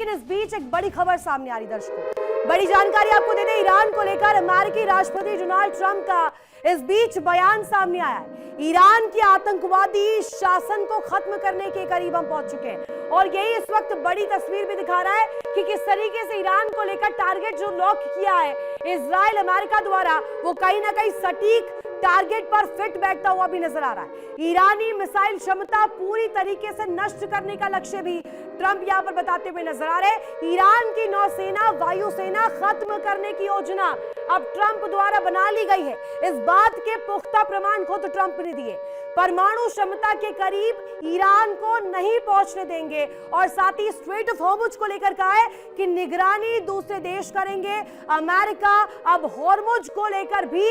लेकिन इस बीच एक बड़ी खबर सामने आ रही दर्शकों, बड़ी जानकारी आपको दे दें। ईरान को लेकर अमेरिकी राष्ट्रपति डोनाल्ड ट्रंप का इस बीच बयान सामने आया है। ईरान के आतंकवादी शासन को खत्म करने के करीब हम पहुंच चुके हैं और यही इस वक्त बड़ी तस्वीर भी दिखा रहा है कि किस तरीके से ईरान को लेकर टारगेट जो लॉक किया है इजराइल अमेरिका द्वारा, वो कहीं ना कहीं सटीक टारगेट पर फिट बैठता हुआ भी नजर आ रहा है। ईरानी मिसाइल क्षमता पूरी तरीके से नष्ट करने का लक्ष्य भी ट्रंप यहां पर बताते हुए नजर आ रहे। ईरान की नौसेना वायुसेना खत्म करने की योजना अब ट्रंप द्वारा बना ली गई है। इस बात के पुख्ता प्रमाण खुद ट्रंप ने दिए। परमाणु क्षमता के करीब ईरान को नहीं पहुंचने देंगे और साथ ही स्ट्रेट ऑफ हॉर्मुज को लेकर कहा है कि निगरानी दूसरे देश करेंगे। अमेरिका अब हॉर्मुज को लेकर भी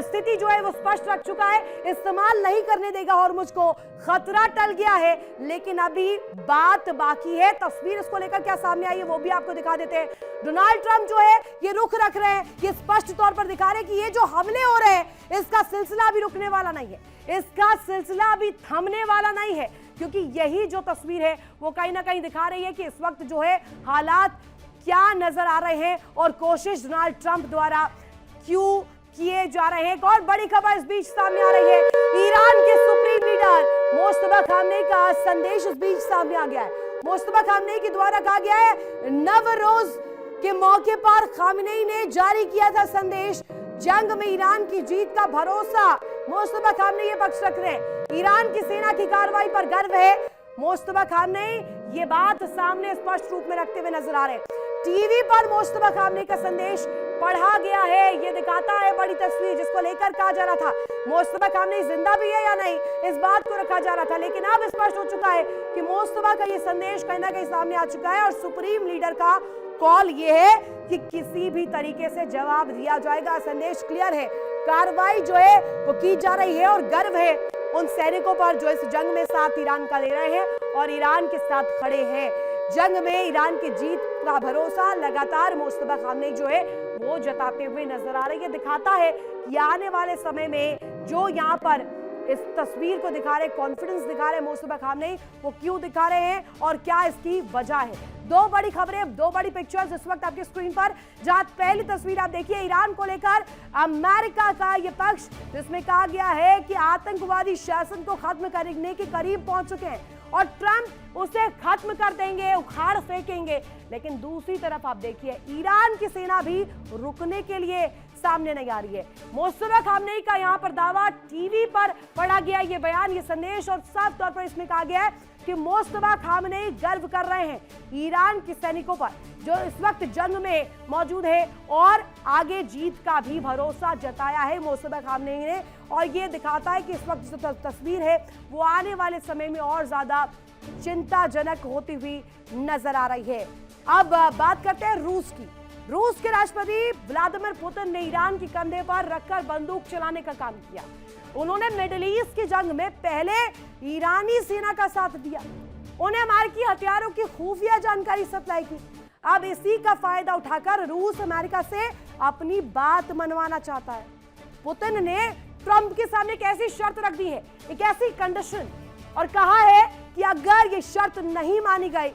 स्थिति जो है वो स्पष्ट रख चुका है, इस्तेमाल नहीं करने देगा हॉर्मुज को। खतरा टल गया है लेकिन अभी बात बाकी है। तस्वीर इसको लेकर क्या सामने आई है वो भी आपको दिखा देते हैं। डोनाल्ड ट्रंप जो है ये रुख रख रहे हैं, ये स्पष्ट तौर पर दिखा रहे हैं कि ये जो हमले हो रहे हैं इसका सिलसिला अभी रुकने वाला नहीं है, इसका सिलसिला अभी थमने वाला नहीं है, क्योंकि यही जो तस्वीर है वो कहीं ना कहीं दिखा रही है कि इस वक्त जो है हालात क्या नजर आ रहे हैं और कोशिश डोनाल्ड ट्रंप द्वारा क्यों किए जा रहे हैं। एक और बड़ी खबर इस बीच सामने आ रही है। ईरान के सुप्रीम लीडर मुस्तफा खामनेई का संदेश इस बीच सामने आ गया है। मुस्तफा खामनेई के द्वारा कहा गया है, नवरोज के मौके पर खामनेई ने जारी किया था संदेश, जंग में ईरान की जीत का भरोसा। मुस्तफा खामनेई ये पक्ष रख रहे हैं, ईरान की सेना की कार्रवाई पर गर्व है। मुस्तफा खामनेई ये बात सामने स्पष्ट रूप में रखते हुए नजर आ रहे हैं। टीवी पर मुस्तफा खामनेई का संदेश पढ़ा गया है, ये दिखाता है बड़ी तस्वीर जिसको लेकर कहा जा रहा था मुस्तफा खामनेई जिंदा भी है या नहीं, इस बात को रखा जा रहा था। लेकिन अब स्पष्ट हो चुका है कि मुस्तफा का ये संदेश कहीं ना कहीं सामने आ चुका है और सुप्रीम लीडर का कॉल ये है कि किसी भी तरीके से जवाब दिया जाएगा। संदेश क्लियर है, कार्रवाई जो है वो की जा रही है और गर्व है उन सैनिकों पर जो इस जंग में साथ ईरान का दे रहे हैं और ईरान के साथ खड़े हैं। जंग में ईरान की जीत का भरोसा लगातार मुस्तफा खामनेई जो है वो जताते हुए नजर आ रही है। दिखाता है कि आने वाले समय में जो यहाँ पर इस तस्वीर को दिखा रहे, कॉन्फिडेंस दिखा रहे मुस्तफा खामनेई, वो क्यों दिखा रहे हैं और क्या इसकी वजह है। दो बड़ी खबरें, दो बड़ी पिक्चर्स इस वक्त आपकी स्क्रीन पर। जहां पहली तस्वीर आप देखिए ईरान को लेकर अमेरिका का ये पक्ष जिसमें कहा गया है कि आतंकवादी शासन को खत्म करने के करीब पहुंच चुके हैं और ट्रंप उसे खत्म कर देंगे, उखाड़ फेंकेंगे। लेकिन दूसरी तरफ आप देखिए ईरान की सेना भी रुकने के लिए सामने नहीं आ रही है। मुस्तफा खामनेई का यहां पर दावा, टीवी पर पढ़ा गया ये बयान, ये संदेश और साफ तौर पर इसमें कहा गया है कि मुस्तफा खामनेई गर्व कर रहे हैं ईरान के सैनिकों पर जो इस वक्त जंग में मौजूद है और आगे जीत का भी भरोसा जताया है मुस्तफा खामनेई ने। और ये दिखाता है कि इस वक्त जो तस्वीर है वो आने वाले समय में और ज्यादा चिंताजनक होती हुई नजर आ रही है। अब बात करते हैं रूस की। रूस के राष्ट्रपति व्लादिमीर पुतिन ने ईरान के कंधे पर रखकर बंदूक चलाने का काम किया। उन्होंने मिडिल ईस्ट की जंग में पहले ईरानी सेना का साथ दिया, उन्हें अमेरिकी हथियारों की खुफिया जानकारी सप्लाई की। अब इसी का फायदा उठाकर रूस अमेरिका से अपनी बात मनवाना चाहता है। पुतिन ने ट्रंप के सामने एक ऐसी शर्त रख दी है, एक ऐसी कंडीशन, और कहा है कि अगर ये शर्त नहीं मानी गई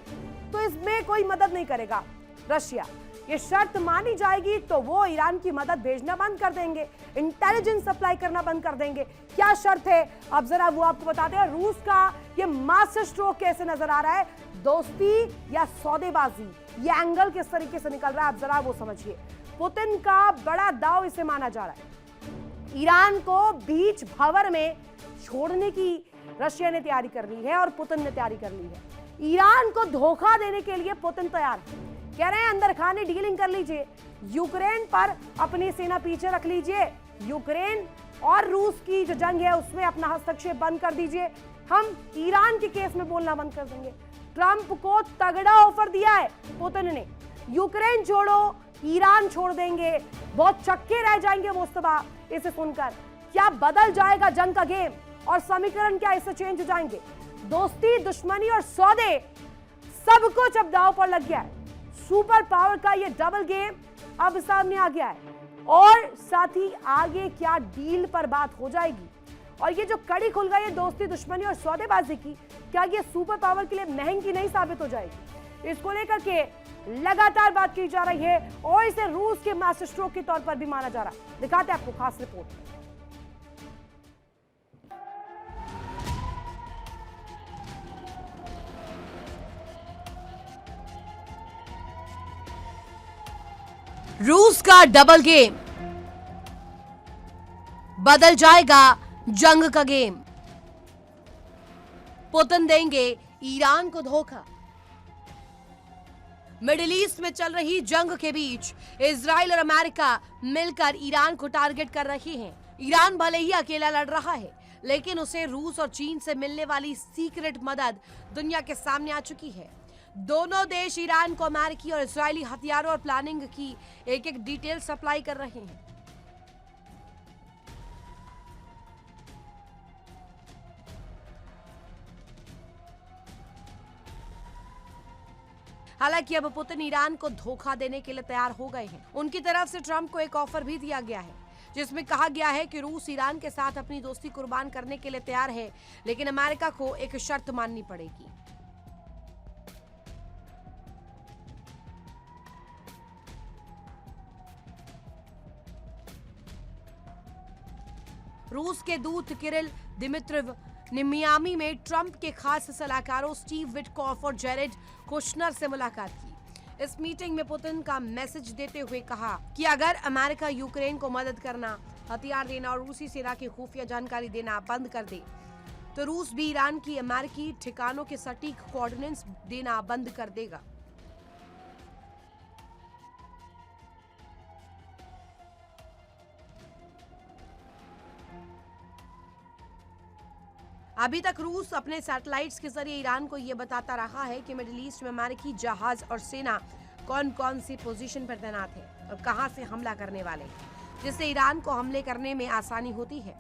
तो इसमें कोई मदद नहीं करेगा रशिया। ये शर्त मानी जाएगी तो वो ईरान की मदद भेजना बंद कर देंगे, इंटेलिजेंस सप्लाई करना बंद कर देंगे। क्या शर्त है अब जरा वो आपको बताते हैं। रूस का ये मास्टर स्ट्रोक कैसे नजर आ रहा है, दोस्ती या सौदेबाजी, ये एंगल किस तरीके से निकल रहा है आप जरा वो समझिए। पुतिन का बड़ा दाव इसे माना जा रहा है, ईरान को बीच भंवर में छोड़ने की रशिया ने तैयारी कर ली है और पुतिन ने तैयारी कर ली है। ईरान को धोखा देने के लिए पुतिन तैयार है, कह रहे हैं अंदर खाने डीलिंग कर लीजिए, यूक्रेन पर अपनी सेना पीछे रख लीजिए, यूक्रेन और रूस की जो जंग है उसमें अपना हस्तक्षेप बंद कर दीजिए, हम ईरान के केस में बोलना बंद कर देंगे। ट्रंप को तगड़ा ऑफर दिया है पुतिन ने, यूक्रेन छोड़ो ईरान छोड़ देंगे। बहुत चक्के रह जाएंगे मुस्तफा इसे सुनकर। क्या बदल जाएगा जंग का गेम और समीकरण क्या इससे चेंज हो जाएंगे। दोस्ती, दुश्मनी और सौदे सब कुछ अब दांव पर लग गया है। सुपर पावर का ये डबल गेम अब सामने आ गया है और साथ ही आगे क्या डील पर बात हो जाएगी और ये जो कड़ी खुल गई है दोस्ती, दुश्मनी और सौदेबाजी की, क्या ये सुपर पावर के लिए महंगी नहीं साबित हो जाएगी। इसको लेकर के लगातार बात की जा रही है और इसे रूस के मास्टर स्ट्रोक के तौर पर भी माना जा रहा है। दिखाते हैं आपको खास रिपोर्ट। रूस का डबल गेम, बदल जाएगा जंग का गेम। पुतिन देंगे ईरान को धोखा। मिडिल ईस्ट में चल रही जंग के बीच इजराइल और अमेरिका मिलकर ईरान को टारगेट कर रहे हैं। ईरान भले ही अकेला लड़ रहा है, लेकिन उसे रूस और चीन से मिलने वाली सीक्रेट मदद दुनिया के सामने आ चुकी है। दोनों देश ईरान को अमेरिकी और इजरायली हथियारों और प्लानिंग की एक एक डिटेल सप्लाई कर रहे हैं। हालांकि अब पुतिन ईरान को धोखा देने के लिए तैयार हो गए हैं। उनकी तरफ से ट्रंप को एक ऑफर भी दिया गया है, जिसमें कहा गया है कि रूस ईरान के साथ अपनी दोस्ती कुर्बान करने के लिए तैयार है, लेकिन अमेरिका को एक शर्त माननी पड़ेगी। रूस के दूत किरिल दिमित्रोव ने मियामी में ट्रंप के खास सलाहकारों स्टीव विटकॉफ और जेरेड कुशनर से मुलाकात की। इस मीटिंग में पुतिन का मैसेज देते हुए कहा कि अगर अमेरिका यूक्रेन को मदद करना, हथियार देना और रूसी सेना की खुफिया जानकारी देना बंद कर दे, तो रूस भी ईरान की अमेरिकी ठिकानों के सटीक कोऑर्डिनेट्स देना बंद कर देगा। अभी तक रूस अपने सैटेलाइट्स के जरिए ईरान को यह बताता रहा है कि मिडिल ईस्ट में अमेरिकी जहाज और सेना कौन कौन सी पोजीशन पर तैनात है और कहां से हमला करने वाले हैं, जिससे ईरान को हमले करने में आसानी होती है।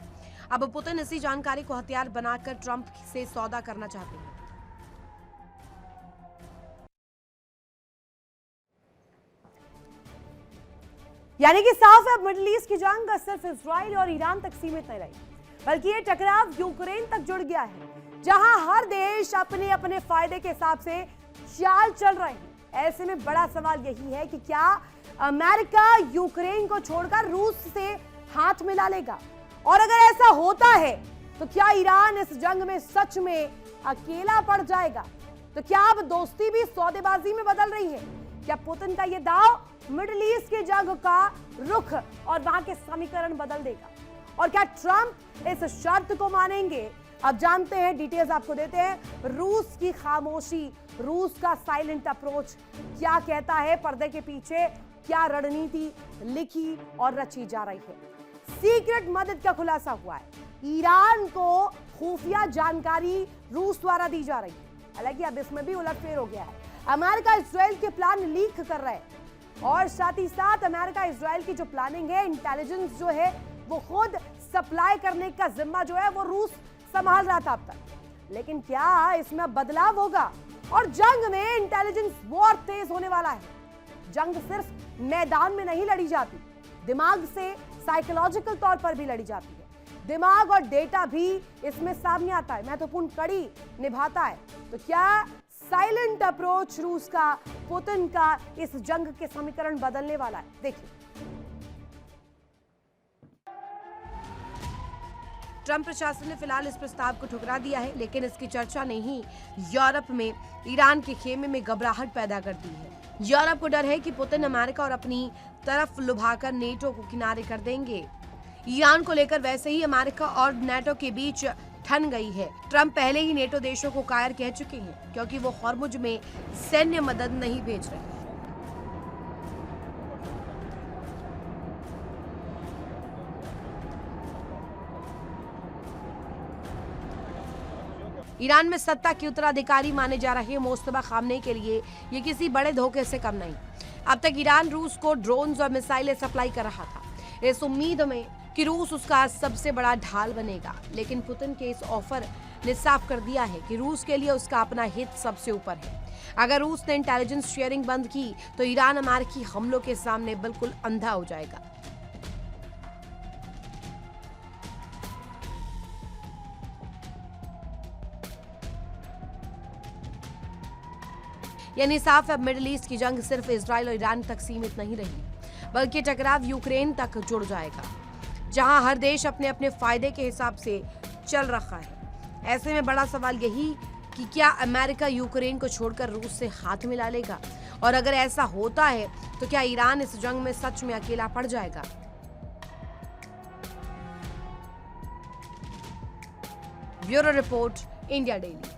अब पुतिन इसी जानकारी को हथियार बनाकर ट्रंप से सौदा करना चाहते हैं। यानी कि साफ है, अब मिडिल ईस्ट की जंग सिर्फ इजराइल और ईरान तक सीमित नहीं रही, बल्कि ये टकराव यूक्रेन तक जुड़ गया है, जहां हर देश अपने अपने फायदे के हिसाब से चाल चल रहे हैं। ऐसे में बड़ा सवाल यही है कि क्या अमेरिका यूक्रेन को छोड़कर रूस से हाथ मिला लेगा, और अगर ऐसा होता है तो क्या ईरान इस जंग में सच में अकेला पड़ जाएगा? तो क्या अब दोस्ती भी सौदेबाजी में बदल रही है? क्या पुतिन का यह दाव मिडिल ईस्ट की जंग का रुख और वहां के समीकरण बदल देगा? और क्या ट्रंप इस शर्त को मानेंगे? अब जानते हैं, डिटेल्स आपको देते हैं। रूस की खामोशी, रूस का साइलेंट अप्रोच क्या कहता है? पर्दे के पीछे क्या रणनीति लिखी और रची जा रही है? सीक्रेट मदद का खुलासा हुआ है। ईरान को खुफिया जानकारी रूस द्वारा दी जा रही है। हालांकि अब इसमें भी उलटफेर हो गया है। अमेरिका इजराइल के प्लान लीक कर रहा है, और साथ ही साथ अमेरिका इजराइल की जो प्लानिंग है, इंटेलिजेंस जो है, वो खुद सप्लाई करने का जिम्मा जो है वो रूस संभाल रहा था अब तक। लेकिन क्या इसमें बदलाव होगा और जंग में इंटेलिजेंस वॉर तेज होने वाला है? जंग सिर्फ मैदान में नहीं लड़ी जाती, दिमाग से, साइकोलॉजिकल तौर पर भी लड़ी जाती है। दिमाग और डेटा भी इसमें सामने आता है, महत्वपूर्ण कड़ी निभाता है। तो क्या साइलेंट अप्रोच रूस का, पुतिन का इस जंग के समीकरण बदलने वाला है? देखिए, ट्रंप प्रशासन ने फिलहाल इस प्रस्ताव को ठुकरा दिया है, लेकिन इसकी चर्चा ने ही यूरोप में ईरान के खेमे में घबराहट पैदा कर दी है। यूरोप को डर है कि पुतिन अमेरिका और अपनी तरफ लुभाकर नेटो को किनारे कर देंगे। ईरान को लेकर वैसे ही अमेरिका और नेटो के बीच ठन गई है। ट्रंप पहले ही नेटो देशों को कायर कह चुके हैं, क्योंकि वो हॉर्मुज में सैन्य मदद नहीं भेज रहे। ईरान में सत्ता के उत्तराधिकारी माने जा रहे मोस्तफा खामनेई के लिए ये किसी बड़े धोखे से कम नहीं। अब तक ईरान रूस को ड्रोन्स और मिसाइलें सप्लाई कर रहा था, इस उम्मीद में कि रूस उसका सबसे बड़ा ढाल बनेगा। लेकिन पुतिन के इस ऑफर ने साफ कर दिया है कि रूस के लिए उसका अपना हित सबसे ऊपर है। अगर रूस ने इंटेलिजेंस शेयरिंग बंद की तो ईरान अमेरिकी हमलों के सामने बिल्कुल अंधा हो जाएगा। यानी साफ अब मिडिल ईस्ट की जंग सिर्फ इजराइल और ईरान तक सीमित नहीं रही, बल्कि टकराव यूक्रेन तक जुड़ जाएगा, जहां हर देश अपने अपने फायदे के हिसाब से चल रखा है। ऐसे में बड़ा सवाल यही कि क्या अमेरिका यूक्रेन को छोड़कर रूस से हाथ मिला लेगा, और अगर ऐसा होता है तो क्या ईरान इस जंग में सच में अकेला पड़ जाएगा। Bureau report, India daily.